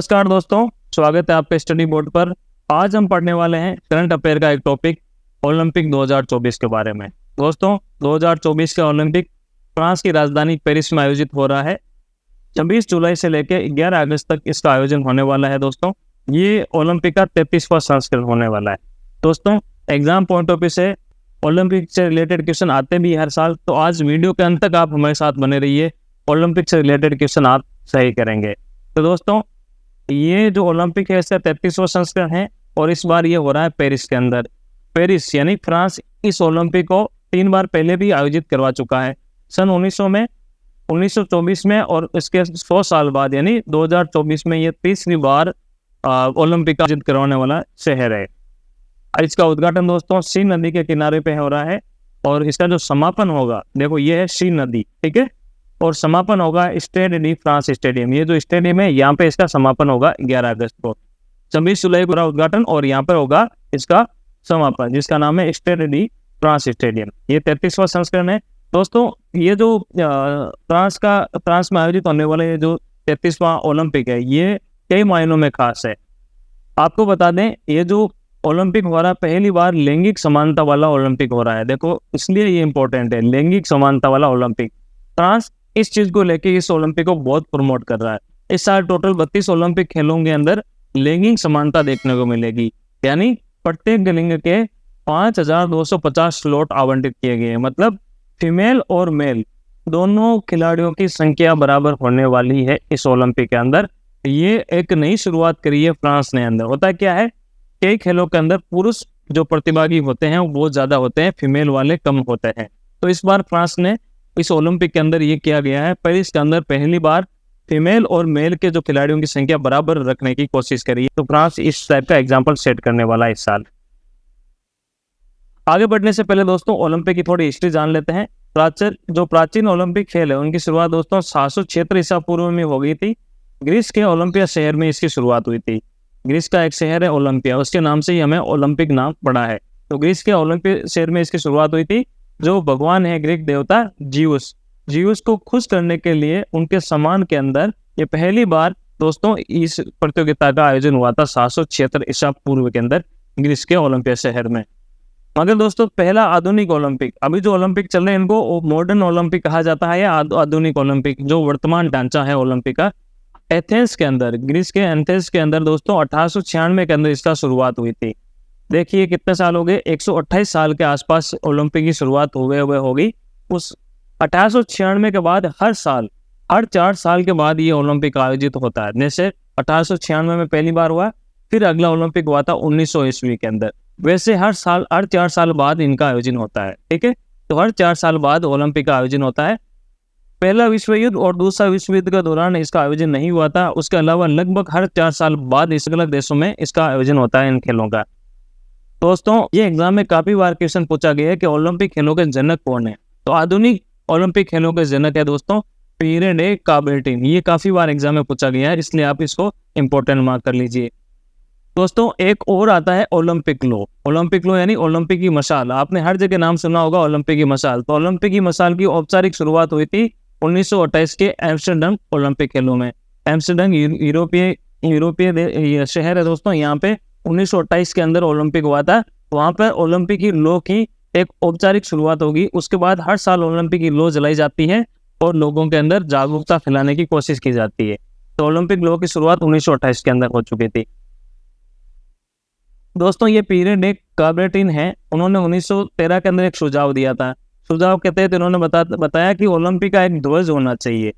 नमस्कार दोस्तों, स्वागत है आपके स्टडी बोर्ड पर। आज हम पढ़ने वाले हैं करंट अफेयर का एक टॉपिक ओलंपिक 2024 के बारे में। दोस्तों 2024 का ओलंपिक फ्रांस की राजधानी पेरिस में आयोजित हो रहा है। 26 जुलाई से लेकर 11 अगस्त तक इसका आयोजन होने वाला है। दोस्तों ये ओलंपिक का 33वां संस्करण होने वाला है। दोस्तों एग्जाम पॉइंट ऑफ व्यू से ओलंपिक से रिलेटेड क्वेश्चन आते भी हर साल, तो आज वीडियो के अंत तक आप हमारे साथ बने रहिए। ओलंपिक से रिलेटेड क्वेश्चन आप सही करेंगे। तो दोस्तों ये जो ओलंपिक है इसका 33वां संस्करण है और इस बार ये हो रहा है पेरिस के अंदर। पेरिस यानी फ्रांस इस ओलंपिक को 3 बार पहले भी आयोजित करवा चुका है, सन 1900 में, 1924 में और इसके 100 साल बाद यानी 2024 में ये तीसरी बार ओलंपिक आयोजित करवाने वाला शहर है। इसका उद्घाटन दोस्तों सीन नदी के किनारे पे हो रहा है और इसका जो समापन होगा, देखो ये है सीन नदी, ठीक है, और समापन होगा स्टेड डी फ्रांस स्टेडियम। ये जो स्टेडियम है यहाँ पे इसका समापन होगा 11 अगस्त को। 26 जुलाई को उद्घाटन और यहाँ पर होगा इसका समापन, जिसका नाम है स्टेड डी फ्रांस स्टेडियम। ये 33वां संस्करण है। दोस्तों ये जो फ्रांस में आयोजित होने वाले जो 33वां ओलंपिक है, ये कई मायनों में खास है। आपको बता दें ये जो ओलंपिक हो रहा है पहली बार लैंगिक समानता वाला ओलंपिक हो रहा है। देखो इसलिए ये इंपॉर्टेंट है, लैंगिक समानता वाला ओलंपिक। फ्रांस इस चीज को लेके इस ओलंपिक को बहुत प्रमोट कर रहा है। इस साल टोटल 32 ओलंपिक खेलों के अंदर लैंगिक समानता देखने को मिलेगी, यानी प्रत्येक लिंग के 5250 स्लॉट आवंटित किए गए हैं। मतलब फीमेल और मेल दोनों खिलाड़ियों की संख्या बराबर होने वाली है इस ओलंपिक के अंदर। ये एक नई शुरुआत करी है फ्रांस ने। अंदर होता क्या है, कई खेलों के अंदर पुरुष जो प्रतिभागी होते हैं वो बहुत ज्यादा होते हैं, फीमेल वाले कम होते हैं। तो इस बार फ्रांस ने इस ओलंपिक के अंदर ये किया गया है, पेरिस के अंदर पहली बार फीमेल और मेल के जो खिलाड़ियों की संख्या बराबर रखने की कोशिश करी है। तो फ्रांस इस टाइप का एग्जाम्पल सेट करने वाला है इस साल। आगे बढ़ने से पहले दोस्तों ओलंपिक की थोड़ी हिस्ट्री जान लेते हैं। प्राचीन ओलंपिक खेल है उनकी शुरुआत दोस्तों 776 ईसा पूर्व में हो गई थी। ग्रीस के ओलंपिया शहर में इसकी शुरुआत हुई थी। ग्रीस का एक शहर है ओलंपिया, उसके नाम से ही हमें ओलंपिक नाम पड़ा है। तो ग्रीस के ओलंपिया शहर में इसकी शुरुआत हुई थी। जो भगवान है ग्रीक देवता जीउस को खुश करने के लिए उनके सम्मान के अंदर ये पहली बार दोस्तों इस प्रतियोगिता का आयोजन हुआ था 776 ईसा पूर्व के अंदर ग्रीस के ओलंपिया शहर में। मगर दोस्तों पहला आधुनिक ओलंपिक, अभी जो ओलंपिक चल रहे हैं इनको मॉडर्न ओलंपिक कहा जाता है या आधुनिक ओलंपिक, जो वर्तमान ढांचा है ओलंपिक का, एथेंस के अंदर, ग्रीस के एथेंस के अंदर दोस्तों 1896 के अंदर इसका शुरुआत हुई थी। देखिए कितने साल हो गए, 128 साल के आसपास ओलंपिक की शुरुआत हुए होगी। उस 1896 के बाद हर 4 साल के बाद ये ओलंपिक आयोजित होता है। जैसे 1896 में पहली बार हुआ, फिर अगला ओलंपिक हुआ था 1900 ईस्वी के अंदर। वैसे हर 4 साल बाद इनका आयोजन होता है, ठीक है। तो हर 4 साल बाद ओलंपिक का आयोजन होता है। पहला विश्व युद्ध और दूसरा विश्व युद्ध के दौरान इसका आयोजन नहीं हुआ था। उसके अलावा लगभग हर 4 साल बाद इस अलग देशों में इसका आयोजन होता है इन खेलों का। दोस्तों ये एग्जाम में काफी बार क्वेश्चन पूछा गया है कि ओलंपिक खेलों के जनक कौन है। तो आधुनिक ओलंपिक खेलों के जनक है दोस्तों पीरे डे काबर्टिन। ये काफी बार एग्जाम में पूछा गया है, इसलिए आप इसको इंपॉर्टेंट मार्क कर लीजिए। दोस्तों एक और आता है ओलंपिक लॉ। ओलंपिक लॉ यानी ओलंपिक की मशाल। आपने हर जगह नाम सुना होगा ओलंपिक की मशाल। तो ओलंपिक की मशाल की औपचारिक शुरुआत हुई थी 1928 के एम्स्टर्डम ओलंपिक खेलों में। एम्स्टर्डम यूरोपीय शहर है दोस्तों। यहाँ पे 1928 के अंदर ओलंपिक हुआ था। वहाँ पर ओलंपिक की लॉ की एक औपचारिक शुरुआत होगी। उसके बाद हर साल ओलंपिक की लॉ जलाई जाती है और लोगों के अंदर जागरूकता फैलाने की कोशिश की जाती है। तो ओलंपिक लॉ की शुरुआत 1928 के अंदर हो चुकी थी। दोस्तों ये पीरे डे काबर्टिन है, उन्होंने 1913 के अंदर एक सुझाव दिया था। सुझाव के तहत इन्होंने बताया कि ओलंपिक का एक ध्वज होना चाहिए।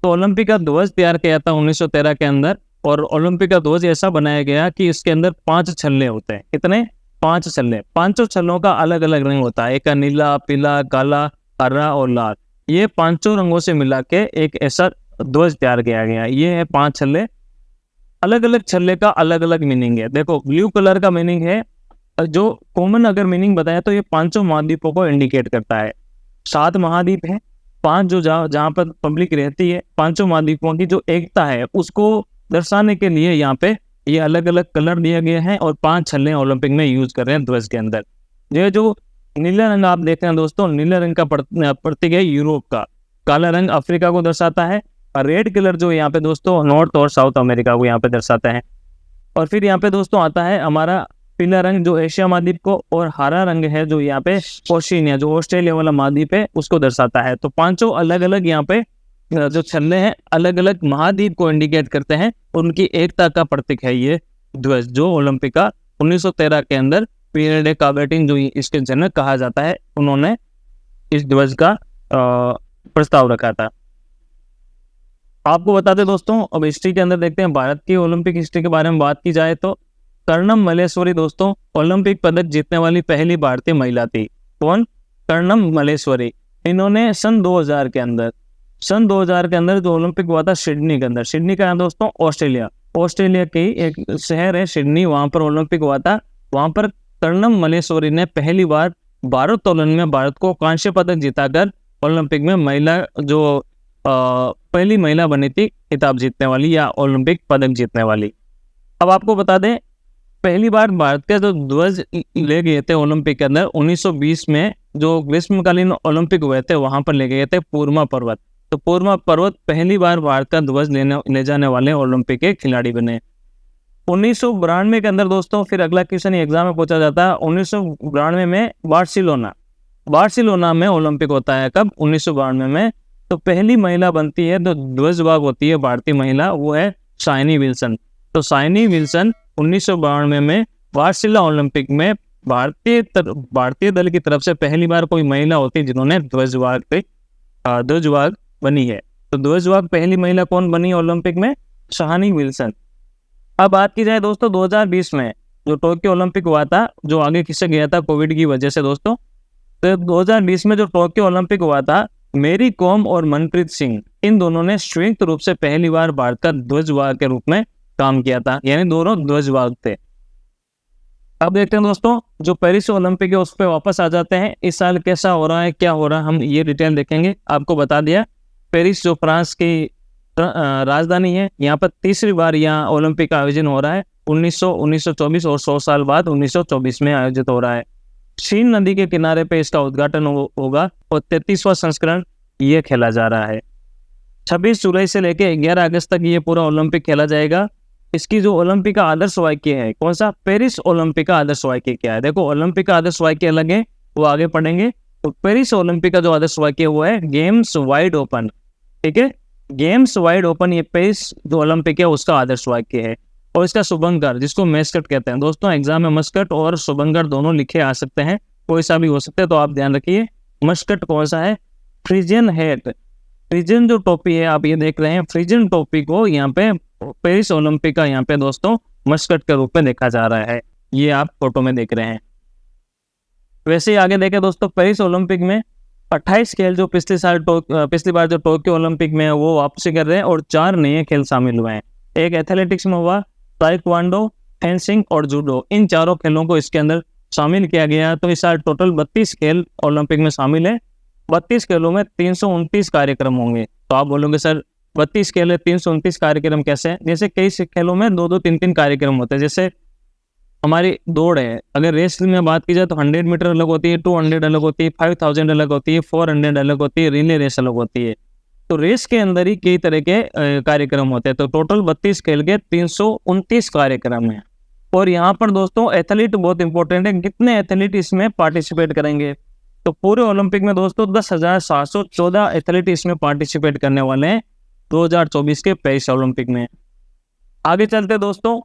तो ओलंपिक का ध्वज तैयार किया था 1913 के अंदर और ओलंपिक का ध्वज ऐसा बनाया गया कि इसके अंदर 5 छल्ले होते हैं। कितने? 5 छल्ले। 5 छल्लों का अलग अलग रंग होता है। एक का नीला, पीला, काला, हरा और लाल। ये 5 रंगों से मिला के एक ऐसा ध्वज तैयार किया गया। ये है 5 छल्ले। अलग अलग छल्ले का अलग अलग मीनिंग है। देखो ब्लू कलर का मीनिंग है, जो कॉमन अगर मीनिंग बताया तो ये 5 महाद्वीपों को इंडिकेट करता है। 7 महाद्वीप है, 5 जो जहाँ पर पब्लिक रहती है, 5 महाद्वीपों की जो एकता है उसको दर्शाने के लिए यहाँ पे ये अलग अलग कलर दिए गए हैं और 5 छल्ले ओलंपिक में यूज कर रहे हैं ध्वज के अंदर। ये जो नीला रंग आप देख रहे हैं दोस्तों, नीला रंग का प्रतीक है यूरोप का, काला रंग अफ्रीका को दर्शाता है और रेड कलर जो यहाँ पे दोस्तों नॉर्थ और साउथ अमेरिका को यहाँ पे दर्शाते हैं। और फिर यहाँ पे दोस्तों आता है हमारा पीला रंग जो एशिया महाद्वीप को, और हरा रंग है जो यहाँ पे ओशिनिया जो ऑस्ट्रेलिया वाला महाद्वीप है उसको दर्शाता है। तो पांचों अलग अलग यहाँ पे जो छल्ले हैं अलग अलग महाद्वीप को इंडिकेट करते हैं, उनकी एकता का प्रतीक है ये ध्वज, जो ओलंपिक का 1913 के अंदर पीयर डे काबर्टिन जो इसके जनक कहा जाता है, उन्होंने इस ध्वज का प्रस्ताव रखा था। आपको बता दें दोस्तों, अब हिस्ट्री के अंदर देखते हैं भारत की ओलंपिक हिस्ट्री के बारे में बात की जाए तो कर्णम मल्लेश्वरी दोस्तों ओलंपिक पदक जीतने वाली पहली भारतीय महिला थी। कौन? कर्णम मल्लेश्वरी। इन्होंने सन 2000 के अंदर जो ओलंपिक हुआ था सिडनी के अंदर, सिडनी का है दोस्तों ऑस्ट्रेलिया की एक शहर है सिडनी, वहां पर ओलंपिक हुआ था। वहां पर कर्णम मल्लेश्वरी ने पहली बार भारोत्तोलन में भारत को कांस्य पदक जीताकर ओलंपिक में महिला जो पहली महिला बनी थी खिताब जीतने वाली या ओलंपिक पदक जीतने वाली। अब आपको बता दें पहली बार भारत के जो ध्वज ले गए थे ओलंपिक के अंदर 1920 में जो ग्रीष्मकालीन ओलंपिक हुए थे वहां पर ले गए थे पूर्मा पर्वत। तो पूर्मा पर्वत पहली बार भारत का ध्वज ले जाने वाले ओलंपिक के खिलाड़ी बने। 1992 के अंदर दोस्तों फिर अगला क्वेश्चन एग्जाम में पूछा जाता है। 1992 में बार्सिलोना में ओलंपिक होता है। कब? 1992 में। तो पहली महिला बनती है तो ध्वजवाहक होती है भारतीय महिला, वो है साइनी विल्सन। तो साइनी विल्सन 1992 में बार्सिलोना ओलंपिक में भारतीय दल की तरफ से पहली बार कोई महिला होती है जिन्होंने ध्वजवाहक बनी है। तो ध्वजवाहक पहली महिला कौन बनी ओलंपिक में? साइनी विल्सन। अब बात की जाए दोस्तों 2020 में जो टोक्यो ओलंपिक हुआ था, जो आगे खिसक गया था कोविड की वजह से दोस्तों, तो 2020 में जो टोक्यो ओलंपिक हुआ था, मेरी कॉम और मनप्रीत सिंह इन दोनों ने संयुक्त रूप से पहली बार भारत का ध्वजवाहक के रूप में काम किया था, यानी दोनों ध्वजवाहक थे। अब देखते हैं दोस्तों जो पेरिस ओलंपिक है उस पर वापस आ जाते हैं। इस साल कैसा हो रहा है, क्या हो रहा है, हम ये डिटेल देखेंगे। आपको बता दिया पेरिस जो फ्रांस की राजधानी है, यहाँ पर तीसरी बार यहाँ ओलंपिक का आयोजन हो रहा है। 1924 और 100 साल बाद 1924 में आयोजित हो रहा है। शीन नदी के किनारे पे इसका उद्घाटन होगा और 33वां संस्करण ये खेला जा रहा है। 26 जुलाई से लेकर 11 अगस्त तक ये पूरा ओलंपिक खेला जाएगा। इसकी जो ओलंपिक का आदर्श वाक्य है कौन सा? पेरिस ओलंपिक का आदर्श वाक्य क्या है? देखो ओलंपिक का आदर्श वाक्य अलग है, वो आगे पढ़ेंगे। तो पेरिस ओलंपिक का जो आदर्श वाक्य वो है गेम्स वाइड ओपन। ठीक है, गेम्स वाइड ओपन ये पेरिस जो ओलंपिक है उसका आदर्श वाक्य है। और इसका शुभंकर जिसको मेस्कट कहते हैं दोस्तों, एग्जाम में मस्कट और शुभंकर दोनों लिखे आ सकते हैं, कोई सा भी हो सकता है, तो आप ध्यान रखिए। मस्कट कौन सा है? Phrygian hat. फ्रिजियन जो टोपी है आप ये देख रहे हैं, फ्रिजियन टोपी को यहाँ पे पेरिस ओलंपिक का यहाँ पे दोस्तों मस्कट के रूप में देखा जा रहा है, ये आप फोटो में देख रहे हैं। वैसे ही आगे देखें दोस्तों, पेरिस ओलंपिक में 28 खेल जो पिछली बार जो टोक्यो ओलंपिक में वो वापसी कर रहे हैं, और 4 नए खेल शामिल हुए हैं। एक एथलेटिक्स में हुआ, ताइक्वांडो, फेंसिंग और जूडो, इन चारों खेलों को इसके अंदर शामिल किया गया। तो इस साल टोटल 32 खेल ओलंपिक में शामिल है। 32 खेलों में 329 कार्यक्रम होंगे। तो आप बोलोगे सर 32 खेल है 329 कार्यक्रम कैसे? जैसे कई खेलों में 2-2, 3-3 कार्यक्रम होते हैं। जैसे हमारी दौड़ है, अगर रेस में बात की जाए तो 100 मीटर अलग होती है, 200 अलग होती है, 5000 अलग होती है, 400 अलग होती है, रिले रेस अलग होती है। तो रेस के अंदर ही कई तरह के कार्यक्रम होते हैं। तो टोटल 32 खेल के 329 कार्यक्रम है। और यहाँ पर दोस्तों एथलीट बहुत इंपॉर्टेंट है, कितने एथलीट इसमें पार्टिसिपेट करेंगे? तो पूरे ओलंपिक में दोस्तों 10,714 एथलीट इसमें पार्टिसिपेट करने वाले हैं 2024 के पेरिस ओलंपिक में। आगे चलते दोस्तों,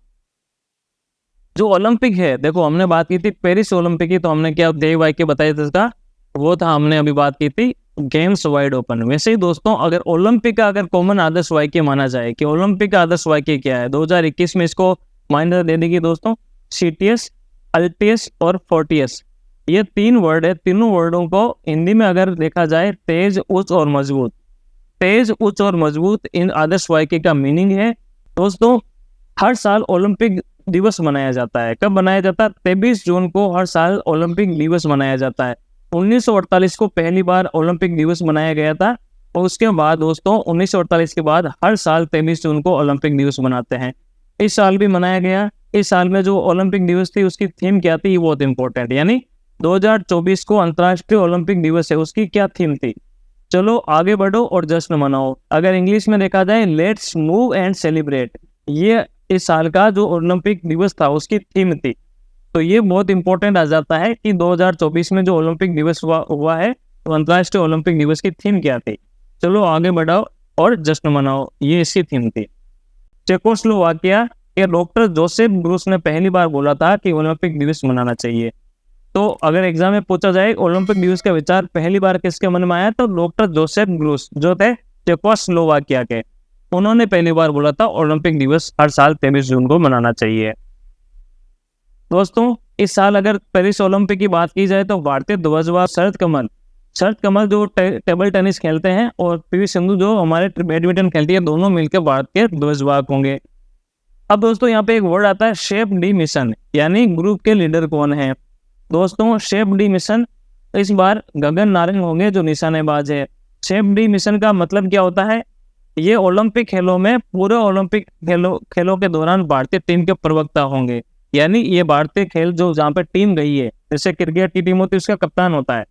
जो ओलंपिक है, देखो हमने बात की थी पेरिस ओलंपिक की, तो हमने क्या ध्येय वाक्य बताया था इसका, वो था हमने अभी बात की थी गेम्स वाइड ओपन। वैसे ही दोस्तों अगर ओलंपिक का अगर कॉमन आदर्श वाक्य माना जाए कि ओलंपिक का आदर्श वाक्य क्या है, 2021 में इसको मान्यता दे देगी दोस्तों, सीटीएस, अल्टियस और फोर्टियस, ये 3 वर्ड है। तीनों वर्डों को हिंदी में अगर देखा जाए तेज, उच्च और मजबूत। तेज, उच्च और मजबूत इन आदर्श वाक्य का मीनिंग है दोस्तों। हर साल ओलंपिक दिवस मनाया जाता है। कब मनाया जाता है? 23 जून को हर साल ओलंपिक दिवस मनाया जाता है। 1948 को पहली बार ओलंपिक दिवस मनाया गया था, और उसके बाद दोस्तों 1948 के बाद हर साल 23 जून को ओलंपिक दिवस मनाते हैं। इस साल भी मनाया गया। इस साल में जो ओलंपिक दिवस थी उसकी थीम क्या थी, बहुत इंपॉर्टेंट, यानी 2024 को अंतर्राष्ट्रीय ओलंपिक दिवस है, उसकी क्या थीम थी? चलो आगे बढ़ो और जश्न मनाओ। अगर इंग्लिश में देखा जाए लेट्स मूव एंड सेलिब्रेट, ये इस साल का जो ओलंपिक दिवस था उसकी थीम थी। तो ये बहुत इंपॉर्टेंट आ जाता है कि 2024 में जो ओलंपिक दिवस हुआ है, तो अंतर्राष्ट्रीय ओलंपिक दिवस की थीम क्या थी। चलो आगे बढ़ाओ और जश्न मनाओ, ये इसकी थीम थी। चेकोस्लोवाकिया के डॉक्टर जोसेफ ग्रूस ने पहली बार बोला था कि ओलंपिक दिवस मनाना चाहिए। तो अगर एग्जाम में पूछा जाए ओलंपिक दिवस का विचार पहली बार किसके मन में आया, तो डॉक्टर जोसेफ ग्रूस जो थे चेकोस्लोवाकिया के, उन्होंने पहली बार बोला था ओलंपिक दिवस हर साल 23 जून को मनाना चाहिए। दोस्तों इस साल अगर पेरिस ओलंपिक की बात की जाए तो भारतीय ध्वजवाहक शरद कमल जो टेबल टेनिस खेलते हैं और पीवी सिंधु जो हमारे बैडमिंटन खेलती है, दोनों मिलकर भारत के ध्वजवाहक होंगे। अब दोस्तों यहाँ पे एक वर्ड आता है शेप डी मिशन, यानी ग्रुप के लीडर कौन है। दोस्तों शेप डी मिशन इस बार गगन नारंग होंगे जो निशानेबाज है। शेप डी मिशन का मतलब क्या होता है, ये ओलंपिक खेलों में पूरे ओलंपिक खेलों के दौरान भारतीय टीम के प्रवक्ता होंगे। यानी ये भारतीय खेल जो जहाँ पे टीम गई है, जैसे क्रिकेट की टीम होती है उसका कप्तान होता है,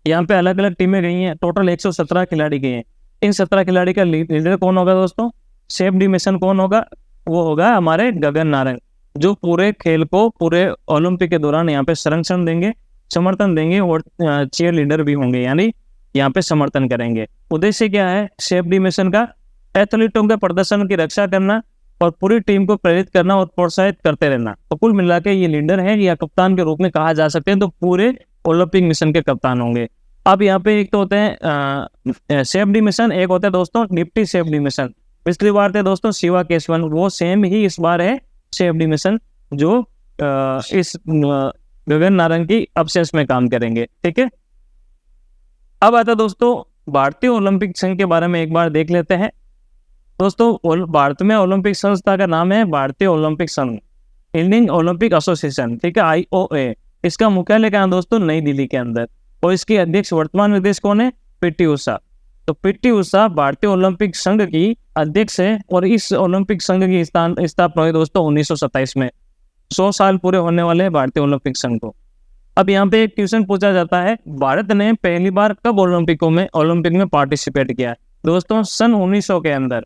यहाँ पे अलग अलग टीमें गई हैं, टोटल 117 खिलाड़ी गए हैं। इन 17 खिलाड़ी का लीडर कौन होगा दोस्तों, शेप डी मिशन कौन होगा, वो होगा हमारे गगन नारंग, जो पूरे खेल को पूरे ओलंपिक के दौरान यहाँ पे संरक्षण देंगे, समर्थन देंगे और चीयर लीडर भी होंगे, यानी यहाँ पे समर्थन करेंगे। उद्देश्य क्या है शेप डी मिशन का, एथलीटों के प्रदर्शन की रक्षा करना और पूरी टीम को प्रेरित करना और प्रोत्साहित करते रहना। तो कुल मिला के ये लीडर है या कप्तान के रूप में कहा जा सकते हैं, तो पूरे ओलंपिक मिशन के कप्तान होंगे। अब यहाँ पे एक तो होते हैं शेप डी मिशन, एक होता है दोस्तों डिप्टी शेप डी मिशन। पिछली बार थे दोस्तों शिवा केशवन, वो सेम ही इस बार है शेप डी मिशन, जो इस गगन नारंग की अब्सेंस में काम करेंगे। ठीक है, अब आता दोस्तों भारतीय ओलंपिक संघ के बारे में एक बार देख लेते हैं। दोस्तों भारत में ओलंपिक संस्था का नाम है भारतीय ओलंपिक संघ, इंडियन ओलंपिक एसोसिएशन, ठीक है, IOA। इसका मुख्यालय कहाँ दोस्तों, नई दिल्ली के अंदर, और इसके अध्यक्ष वर्तमान अध्यक्ष कौन है, पीटी उषा। तो पीटी उषा भारतीय ओलंपिक संघ की अध्यक्ष है और इस ओलंपिक संघ की स्थापना हुई दोस्तों 1927 में। 100 साल पूरे होने वाले हैं भारतीय ओलंपिक संघ को। अब यहाँ पे एक क्वेश्चन पूछा जाता है, भारत ने पहली बार कब ओलंपिक में पार्टिसिपेट किया। दोस्तों सन 1900 के अंदर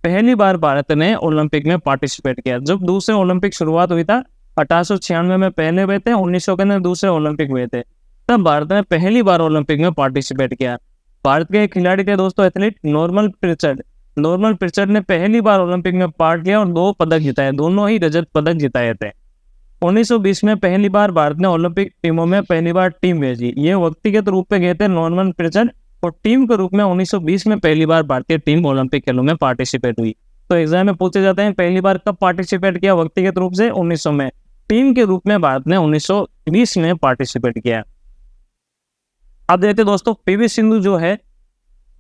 पहली बार भारत ने ओलंपिक में पार्टिसिपेट किया। जब दूसरे ओलंपिक शुरुआत हुई था 1896 में पहले हुए थे, 1900 के अंदर दूसरे ओलंपिक हुए थे, तब भारत ने पहली बार ओलंपिक में पार्टिसिपेट किया। भारत के खिलाड़ी थे दोस्तों एथलीट नॉर्मन पिर्चर्ड। नॉर्मन पिर्चर्ड ने पहली बार ओलंपिक में पार्ट लिया और 2 पदक जिताए, दोनों ही रजत पदक जिताए थे। 1920 में पहली बार भारत ने ओलंपिक टीमों में पहली बार टीम भेजी। ये व्यक्तिगत रूप में गए थे नॉर्मन पिर्चर्ड, और टीम के रूप में 1920 में पहली बार भारतीय टीम ओलंपिक खेलों में पार्टिसिपेट हुई। तो एग्जाम में पूछे जाते हैं पहली बार कब पार्टिसिपेट किया व्यक्तिगत रूप से, 1900 में। टीम के रूप में भारत ने 1920 में पार्टिसिपेट किया। अब देखते दोस्तों पीवी सिंधु जो है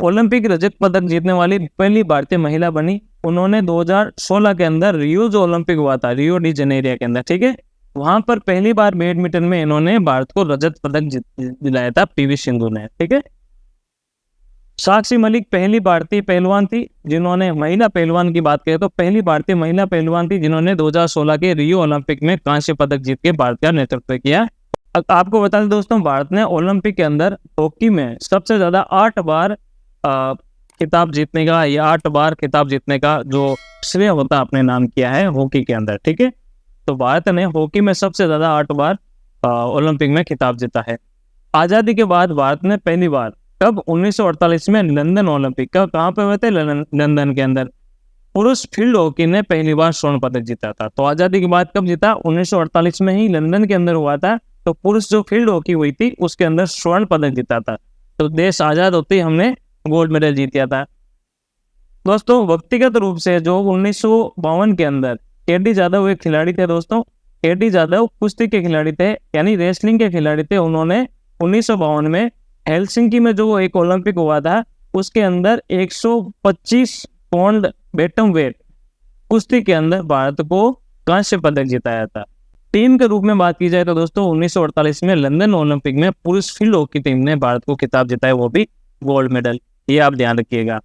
ओलंपिक रजत पदक जीतने वाली पहली भारतीय महिला बनी। उन्होंने 2016 के अंदर रियो जो ओलंपिक हुआ था, रियो डी जनेरिया के अंदर, ठीक है, वहां पर पहली बार बैडमिंटन में इन्होंने भारत को रजत पदक दिलाया था, पीवी सिंधु ने। ठीक है, साक्षी मलिक पहली भारतीय पहलवान थी जिन्होंने, महिला पहलवान की बात करें तो पहली भारतीय महिला पहलवान थी जिन्होंने 2016 के रियो ओलंपिक में कांस्य पदक जीत के भारत का नेतृत्व किया। आपको बता दें दोस्तों भारत ने ओलंपिक के अंदर हॉकी में सबसे ज्यादा 8 बार खिताब जीतने का, या 8 बार खिताब जीतने का जो श्रेय होता अपने नाम किया है हॉकी के अंदर। ठीक है, तो भारत ने हॉकी में सबसे ज्यादा 8 बार ओलंपिक में खिताब जीता है। आजादी के बाद भारत ने पहली बार कब, 1948 में लंदन ओलंपिक का, कहाँ पे हुए थे, लंदन के अंदर, पुरुष फील्ड हॉकी ने पहली बार स्वर्ण पदक जीता था। तो आजादी के बाद कब जीता, 1948 में ही लंदन के अंदर हुआ था। तो पुरुष जो फील्ड हॉकी हुई थी उसके अंदर स्वर्ण पदक जीता था। तो देश आजाद होते ही हमने गोल्ड मेडल जीता था। दोस्तों व्यक्तिगत रूप से जो 1952 के अंदर केडी जाधव एक खिलाड़ी थे दोस्तों, केडी जाधव कुश्ती के खिलाड़ी थे, यानी रेसलिंग के खिलाड़ी थे। उन्होंने 1952 में हेलसिंकी में जो एक ओलंपिक हुआ था उसके अंदर 125 पाउंड बेटम वेट कुश्ती के अंदर भारत को कांस्य पदक जिताया था। टीम के रूप में बात की जाए तो दोस्तों 1948 में लंदन ओलंपिक में पुरुष फील्ड हॉकी टीम ने भारत को खिताब जिताया, वो भी गोल्ड मेडल, ये आप ध्यान रखिएगा।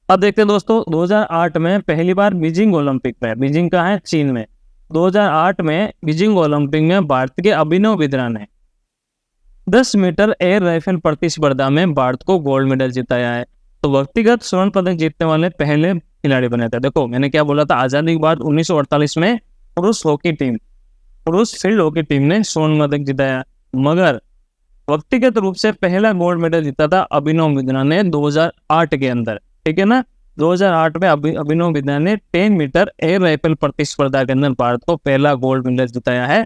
अब देखते हैं दोस्तों 2008 में पहली बार बीजिंग ओलंपिक में, बीजिंग का है चीन में, 2008 में बीजिंग ओलंपिक में भारत के अभिनव बिंद्रा ने 10 मीटर एयर राइफल प्रतिस्पर्धा में भारत को गोल्ड मेडल जिताया है। तो व्यक्तिगत स्वर्ण पदक जीतने वाले पहले खिलाड़ी बने थे। देखो मैंने क्या बोला था, आजादी के बाद 1948 में पुरुष फील्ड हॉकी टीम ने स्वर्ण पदक जिताया, मगर व्यक्तिगत रूप से पहला गोल्ड मेडल जीता था अभिनव बिंद्रा ने 2008 के अंदर, ठीक है ना। 2008 में अभिनव बिंद्रा ने 10 मीटर एयर राइफल प्रतिस्पर्धा के अंदर भारत को पहला गोल्ड मेडल जिताया है।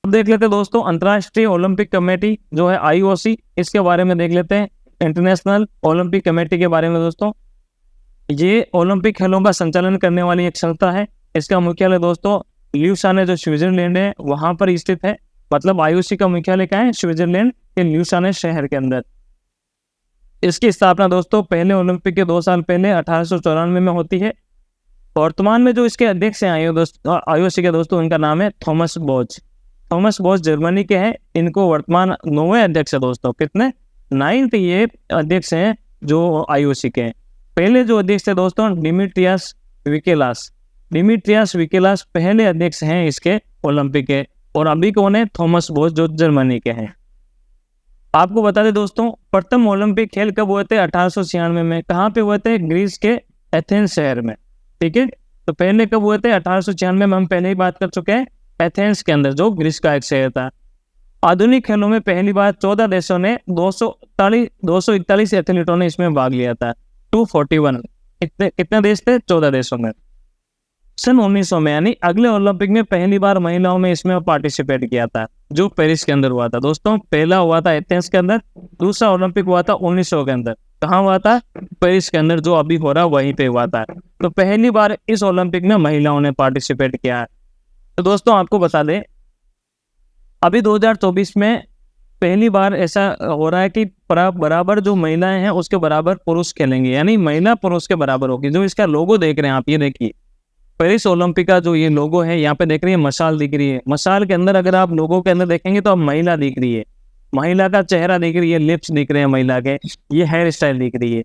अब देख लेते हैं दोस्तों अंतर्राष्ट्रीय ओलंपिक कमेटी जो है IOC, इसके बारे में देख लेते हैं। इंटरनेशनल ओलंपिक कमेटी के बारे में दोस्तों, ये ओलंपिक खेलों का संचालन करने वाली एक संस्था है। इसका मुख्यालय दोस्तों ल्यूसाने जो स्विट्जरलैंड है वहां पर स्थित है। मतलब IOC का मुख्यालय क्या है, स्विट्जरलैंड के ल्यूसाने शहर के अंदर। इसकी स्थापना दोस्तों पहले ओलंपिक के 2 साल पहले 1894 में होती है। वर्तमान में जो इसके अध्यक्ष हैं IOC के दोस्तों, उनका नाम है थॉमस बोच जर्मनी के हैं। इनको वर्तमान 9वें अध्यक्ष है दोस्तों। कितने? 9th ये अध्यक्ष हैं जो IOC के हैं। पहले जो अध्यक्ष थे दोस्तों डिमिट्रियस विकेलास पहले अध्यक्ष हैं इसके ओलंपिक के, और अभी कौन है? थॉमस बोच जो जर्मनी के हैं। आपको बता दें दोस्तों प्रथम ओलंपिक खेल कब हुए थे? 1896 में। कहाँ पे हुए थे? ग्रीस के एथेंस शहर में, ठीक है। तो पहले कब हुए थे? 1896 में हम पहले ही बात कर चुके हैं, एथेंस के अंदर जो ग्रीस का एक शहर था। आधुनिक खेलों में पहली बार 14 देशों ने 241 एथलीटों ने इसमें भाग लिया था। 241 कितने देश थे? 14 देशों में। सन 1900 में यानी अगले ओलंपिक में पहली बार महिलाओं में इसमें पार्टिसिपेट किया था, जो पेरिस के अंदर हुआ था दोस्तों। पहला हुआ था एथेंस के अंदर, दूसरा ओलंपिक हुआ था 1900 के अंदर। कहाँ हुआ था? पेरिस के अंदर, जो अभी हो रहा वहीं पे हुआ था। तो पहली बार इस ओलंपिक में महिलाओं ने पार्टिसिपेट किया है। तो दोस्तों आपको बता दें अभी 2024 में पहली बार ऐसा हो रहा है कि बराबर जो महिलाएं हैं उसके बराबर पुरुष खेलेंगे, यानी महिला पुरुष के बराबर होगी। जो इसका लोगो देख रहे हैं आप, ये देखिए पेरिस ओलंपिक का जो ये लोगो है, यहाँ पे देख रही है मशाल दिख रही है। मशाल के अंदर अगर आप लोगों के अंदर देखेंगे तो अब महिला दिख रही है, महिला का चेहरा दिख रही है, लिप्स दिख रहे हैं महिला के, ये हेयर स्टाइल दिख रही है।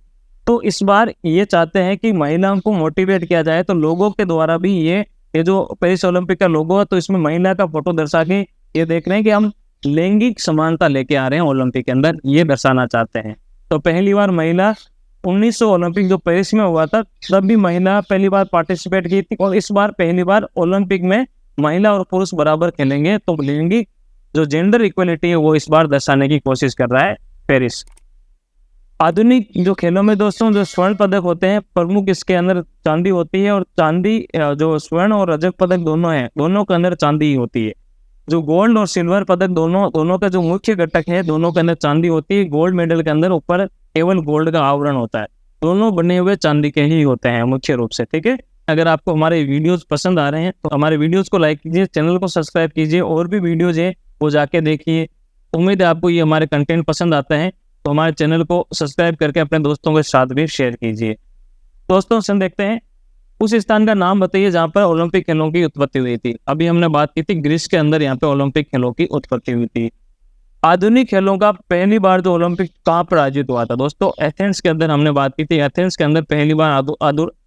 तो इस बार ये चाहते हैं कि महिलाओं को मोटिवेट किया जाए, तो लोगों के द्वारा भी ये जो पेरिस ओलंपिक का लोगो है तो इसमें महिला का फोटो दर्शा के ये देख रहे हैं कि हम लैंगिक समानता लेके आ रहे हैं ओलंपिक के अंदर, ये दर्शाना चाहते हैं। तो पहली बार महिला 1900 ओलंपिक जो पेरिस में हुआ था तब भी महिला पहली बार पार्टिसिपेट की थी, और इस बार पहली बार ओलंपिक में महिला और पुरुष बराबर खेलेंगे। तो लैंगिक जो जेंडर इक्वलिटी है वो इस बार दर्शाने की कोशिश कर रहा है पेरिस। आधुनिक जो खेलों में दोस्तों जो स्वर्ण पदक होते हैं प्रमुख, इसके अंदर चांदी होती है, और चांदी जो स्वर्ण और रजत पदक दोनों है, दोनों के अंदर चांदी ही होती है। जो गोल्ड और सिल्वर पदक दोनों का जो मुख्य घटक है, दोनों के अंदर चांदी होती है। गोल्ड मेडल के अंदर ऊपर केवल गोल्ड का आवरण होता है, दोनों बने हुए चांदी के ही होते हैं मुख्य रूप से, ठीक है। अगर आपको हमारे वीडियोस पसंद आ रहे हैं तो हमारे वीडियोस को लाइक कीजिए, चैनल को सब्सक्राइब कीजिए, और भी वीडियोज है वो जाके देखिए। उम्मीद है आपको ये हमारे कंटेंट पसंद आता है, तो हमारे चैनल को सब्सक्राइब करके अपने दोस्तों के साथ भी शेयर कीजिए। दोस्तों हम देखते हैं उस स्थान का नाम बताइए जहाँ पर ओलंपिक खेलों की उत्पत्ति हुई थी। अभी हमने बात की थी ग्रीस के अंदर यहाँ पे ओलंपिक खेलों की उत्पत्ति हुई थी। आधुनिक खेलों का पहली बार जो ओलंपिक कहाँ पर आयोजित हुआ था दोस्तों? एथेंस के अंदर हमने बात की थी। एथेंस के अंदर पहली बार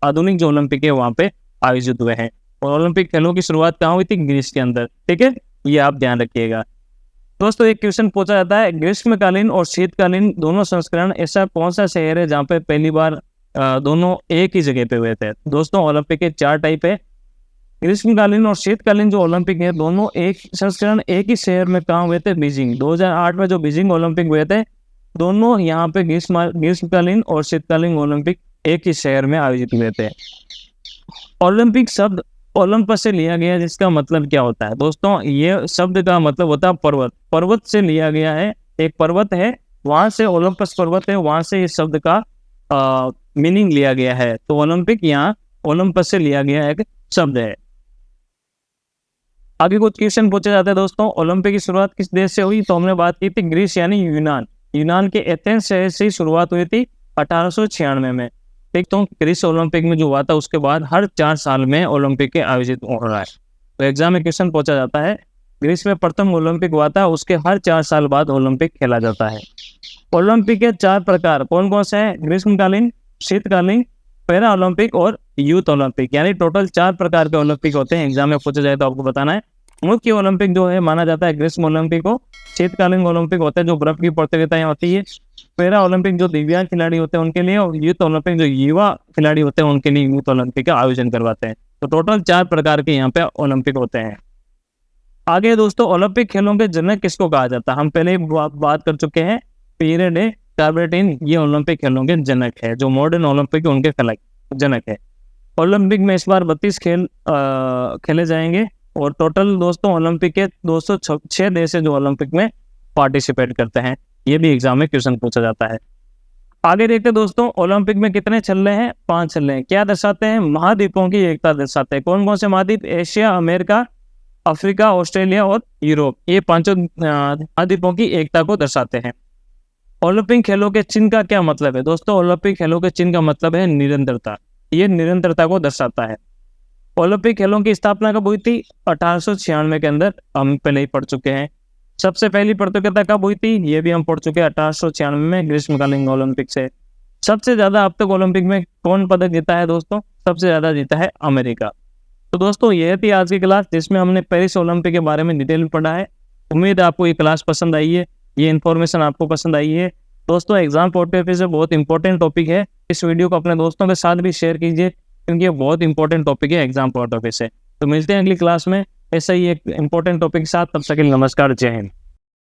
आधुनिक जो ओलंपिक है वहाँ पे आयोजित हुए हैं। और ओलंपिक खेलों की शुरुआत कहाँ हुई थी? ग्रीस के अंदर, ठीक है, ये आप ध्यान रखिएगा। दोस्तों एक क्वेश्चन पूछा जाता है, ग्रीष्मकालीन और शीतकालीन दोनों संस्करण ऐसा कौन सा शहर है जहाँ पे पहली बार दोनों एक ही जगह पे हुए थे? दोस्तों ओलंपिक के 4 टाइप है। ग्रीष्मकालीन और शीतकालीन जो ओलंपिक है दोनों एक संस्करण एक ही शहर में कहाँ हुए थे? बीजिंग। 2008 में जो बीजिंग ओलंपिक हुए थे दोनों यहाँ पे ग्रीष्मकालीन और शीतकालीन ओलंपिक एक ही शहर में आयोजित हुए थे। ओलंपिक शब्द ओलंपस से लिया गया, जिसका मतलब क्या होता है दोस्तों? ये शब्द का मतलब होता है पर्वत से लिया गया है। एक पर्वत है वहां से, ओलंपस पर्वत है, वहां से इस शब्द का मीनिंग लिया गया है। तो ओलंपिक यहाँ ओलंपस से लिया गया एक शब्द है। आगे कुछ क्वेश्चन पूछे जाते हैं दोस्तों, ओलंपिक की शुरुआत किस देश से हुई? तो हमने बात की थी ग्रीस यानी यूनान के एथेंस शहर से शुरुआत हुई थी 1896 में। ठीक, तो ग्रीस ओलंपिक में जो हुआ था उसके बाद हर 4 साल में ओलंपिक के आयोजित हो रहा है। तो एग्जाम में क्वेश्चन पूछा जाता है, ग्रीस में प्रथम ओलंपिक हुआ था, उसके हर 4 साल बाद ओलंपिक खेला जाता है। ओलंपिक के 4 प्रकार कौन कौन से हैं? ग्रीष्मकालीन, शीतकालीन, पैरा ओलंपिक और यूथ ओलंपिक, यानी टोटल 4 प्रकार के ओलंपिक होते हैं। एग्जाम में पूछा जाए तो आपको बताना है मुख्य ओलंपिक जो है माना जाता है ग्रीष्म ओलंपिक को, शीतकालीन ओलंपिक होते हैं जो बर्फ की प्रतियोगिताएं होती है, पैरा ओलंपिक जो दिव्यांग खिलाड़ी होते हैं उनके लिए, और यूथ ओलंपिक जो युवा खिलाड़ी होते हैं उनके लिए यूथ ओलंपिक का आयोजन करवाते हैं। तो टोटल 4 प्रकार के यहाँ पे ओलंपिक होते हैं। आगे दोस्तों, ओलंपिक खेलों के जनक किसको कहा जाता है? हम पहले ही बात कर चुके हैं, पीरे डे काउबरटीन ये ओलंपिक खेलों के जनक है, जो मॉडर्न ओलंपिक उनके जनक है। ओलंपिक में इस बार 32 खेल खेले जाएंगे, और टोटल दोस्तों ओलंपिक के 206 देश है जो ओलंपिक में पार्टिसिपेट करते हैं। ये भी एग्जाम में क्वेश्चन पूछा जाता है। आगे देखते हैं दोस्तों, ओलंपिक में कितने छल्ले हैं? 5 छल्ले हैं। क्या दर्शाते हैं? महाद्वीपों की एकता दर्शाते हैं। कौन कौन से महाद्वीप? एशिया, अमेरिका, अफ्रीका, ऑस्ट्रेलिया और यूरोप, ये 5 महाद्वीपों की एकता को दर्शाते हैं। ओलंपिक खेलों के चिन्ह का क्या मतलब है? दोस्तों ओलंपिक खेलों के चिन्ह का मतलब है निरंतरता, ये निरंतरता को दर्शाता है। ओलंपिक खेलों की स्थापना कब हुई थी? 1896 के अंदर, हम पहले ही पढ़ चुके हैं। सबसे पहली प्रतियोगिता कब हुई थी? ये भी हम पढ़ चुके हैं, 1896 में ग्रीष्मकालीन ओलंपिक से। सबसे ज्यादा अब तक ओलंपिक में कौन पदक जीता है? दोस्तों सबसे ज्यादा जीता है अमेरिका। तो दोस्तों यह थी आज की क्लास, जिसमें हमने पेरिस ओलंपिक के बारे में डिटेल में पढ़ा है। उम्मीद है आपको ये क्लास पसंद आई है, ये इन्फॉर्मेशन आपको पसंद आई है। दोस्तों एग्जाम पॉइंट ऑफ व्यू से बहुत इंपॉर्टेंट टॉपिक है, इस वीडियो को अपने दोस्तों के साथ भी शेयर कीजिए, क्योंकि ये बहुत इंपॉर्टेंट टॉपिक है एग्जाम पॉइंट ऑफ व्यू से। तो मिलते हैं अगली क्लास में ऐसा ही एक इंपॉर्टेंट टॉपिक के साथ, तब तक के लिए नमस्कार, जय हिंद।